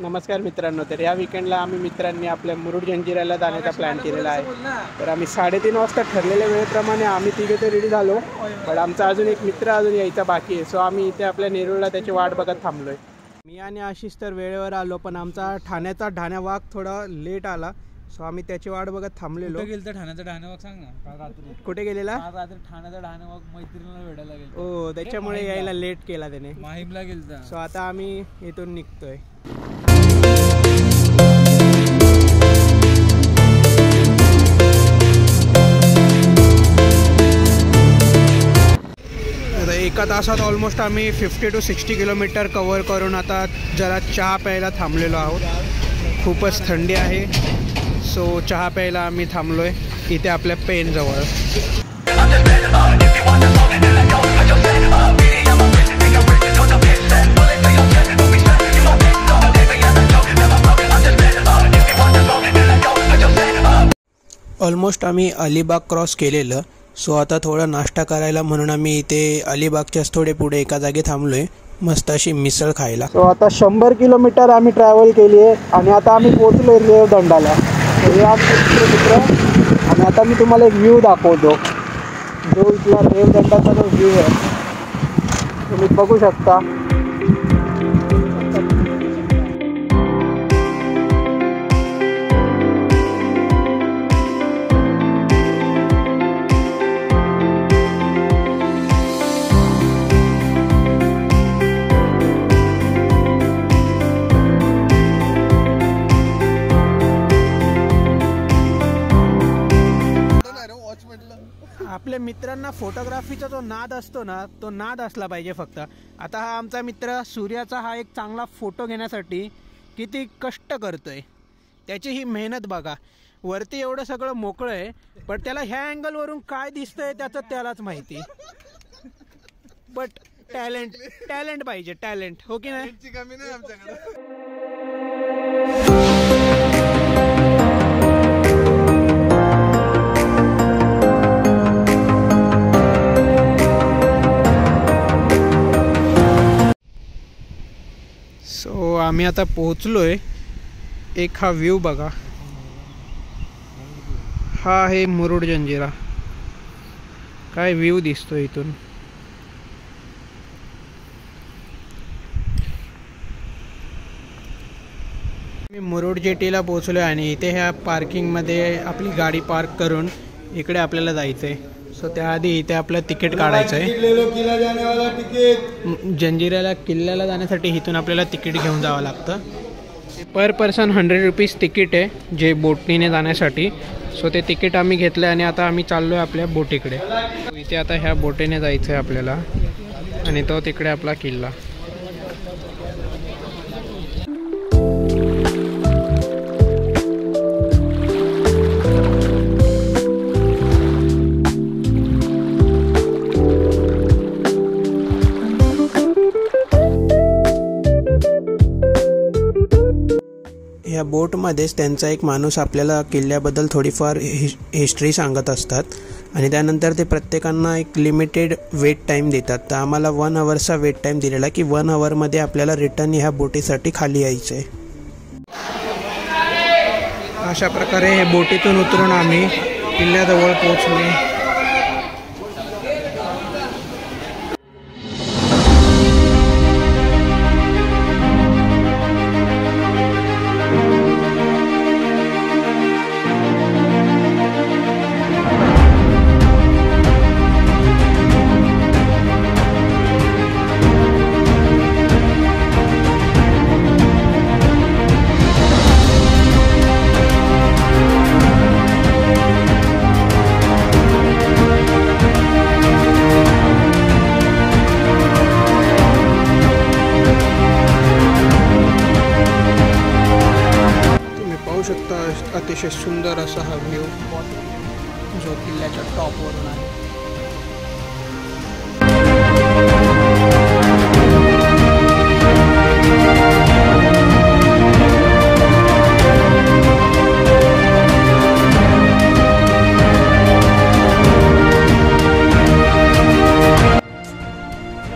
नमस्कार मित्रांनो. तर या विकेंडला आम्ही मित्रांनी आपल्या मुरुड जंजिऱ्याला जाण्याचा प्लॅन केलेला आहे. तर आम्ही 3:30 वाजता ठरलेल्या वेळेप्रमाणे आम्ही तिघे तर रेडी झालो, पण आमचा अजून एक मित्र अजून यायचा बाकी आहे. सो आम्ही इथे आपल्या नेरूळला त्याची वाट बघत थांबलो आहे. मी आणि आशिष तर वेळेवर आलो, पण आमचा ठाण्याचा ढाण्यावाग थोडा लेट आला. सो आम्ही त्याची वाट बघत थांबलेलो. कुठे गेलं ठाण्याचा ढाण्यावाग सांग ना. काल रात्री कुठे गेलेला? काल रात्री ठाण्याचा ढाण्यावाग मैत्रिणीला भेटायला गेलो. हो, त्याच्यामुळे यायला लेट केला त्याने. माहीमला गेलता. सो आता आम्ही इथून निघतोय. एका तासात ऑलमोस्ट आम्ही 50 to 60 किलोमीटर कव्हर करून आता जरा चहा प्यायला थांबलेलो आहोत. खूपच थंडी आहे, सो चहा प्यायला आम्ही थांबलो आहे इथे आपल्या पेनजवळ. ऑलमोस्ट आम्ही अलिबाग क्रॉस केलेलं. सो आता थोडा नाश्ता करायला म्हणून आम्ही इथे अलिबागच्याच थोडे पुढे एका जागी थांबलोय मस्त अशी मिसळ खायला. सो आता 100 किलोमीटर आम्ही ट्रॅव्हल केली आहे आणि आता आम्ही पोहोचलो रेवदंडाला. हे आमचे मित्र आणि आता मी तुम्हाला एक व्ह्यू दाखवतो. जो इथला रेवदंडाचा जो व्ह्यू आहे तुम्ही बघू शकता. आपल्या मित्रांना फोटोग्राफीचा जो नाद असतो ना, तो नाद असला पाहिजे फक्त. आता हा आमचा मित्र सूर्याचा हा एक चांगला फोटो घेण्यासाठी किती कष्ट करतोय, त्याची ही मेहनत बघा. वरती एवढं सगळं मोकळं आहे, पण त्याला ह्या अँगलवरून काय दिसतंय त्याचं त्यालाच माहिती. बट टॅलेंट पाहिजे, टॅलेंट. हो की नाही? कमी नाही आमच्याकडे. सो आम्ही आता पोहोचलोय. एक हा व्ह्यू बघा. हा आहे मुरुड जंजिरा. काय व्ह्यू दिसतो इथून. मी मुरुड जेटीला पोहोचलोय आणि इथे ह्या पार्किंगमध्ये आपली गाडी पार्क करून इकडे आपल्याला जायचंय. सो त्याआधी इथे आपलं तिकीट काढायचं आहे. जंजिऱ्याला किल्ल्याला जाण्यासाठी इथून आपल्याला तिकीट घेऊन जावं लागतं. पर पर्सन 100 रुपीज तिकीट आहे जे बोटीने जाण्यासाठी. सो ते तिकीट आम्ही घेतलं आणि आता आम्ही चाललो आहे आपल्या बोटीकडे. इथे आता ह्या बोटीने जायचं आहे आपल्याला आणि तो तिकडे आपला किल्ला. या बोटमध्येच त्यांचा एक माणूस आपल्याला किल्ल्याबद्दल थोडीफार हिस्ट्री सांगत असतात आणि त्यानंतर ते प्रत्येकांना एक लिमिटेड वेट टाईम देतात. तर आम्हाला 1 आवरचा वेट टाईम दिलेला की 1 आवरमध्ये आपल्याला रिटर्न ह्या बोटीसाठी खाली यायचं आहे. अशा प्रकारे हे बोटीतून उतरून आम्ही किल्ल्याजवळ पोहोचलो. अतिशय सुंदर असा हा व्ह्यू जो किल्ल्याच्या टॉपवरून आहे.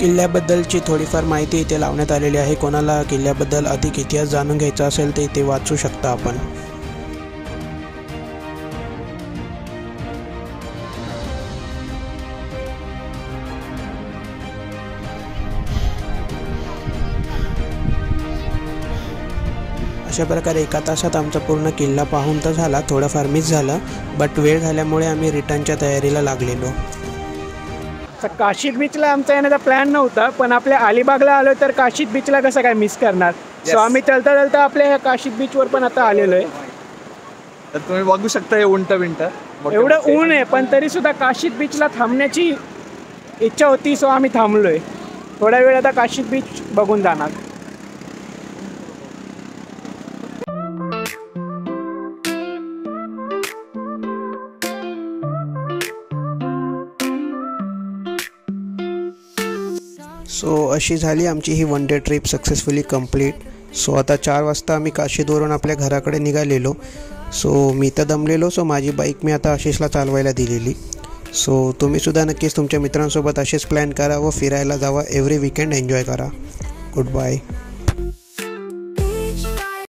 किल्ल्याबद्दलची थोडीफार माहिती इथे लावण्यात आलेली आहे. कोणाला किल्ल्याबद्दल अधिक इतिहास जाणून घ्यायचा असेल तर इथे वाचू शकता आपण. अशा प्रकारे एका तासात आमचा पूर्ण किल्ला पाहून तर झाला. थोडाफार मिस झाला, बट वेळ झाल्यामुळे आम्ही रिटर्नच्या तयारीला लागलेलो. काशीद बीचला आमचा येण्याचा प्लॅन नव्हता, पण आपल्या अलिबागला आलो तर काशीद बीचला कसं काय मिस करणार. सो आम्ही चलता चलता आपल्या ह्या काशीद बीचवर पण आता आलेलो आहे. तर तुम्ही बघू शकता हे उंट बिंट एवढं ऊन आहे, पण तरी सुद्धा काशीद बीचला थांबण्याची इच्छा होती. सो आम्ही थांबलोय. थोडा वेळ आता काशीद बीच बघून जाणार. सो अशी झाली आमची ही one day trip successfully complete. So आता 4 वाजता आम्ही काशीदवरून आपल्या घराकडे निघालेलो. सो मी तर दमलेलो. सो माझी बाईक मी आता आशिषला चालवायला दिलेली. सो तुम्हीसुद्धा नक्कीच तुमच्या मित्रांसोबत असेच प्लॅन करा व फिरायला जावा. एव्हरी वीकेंड एन्जॉय करा. Good bye.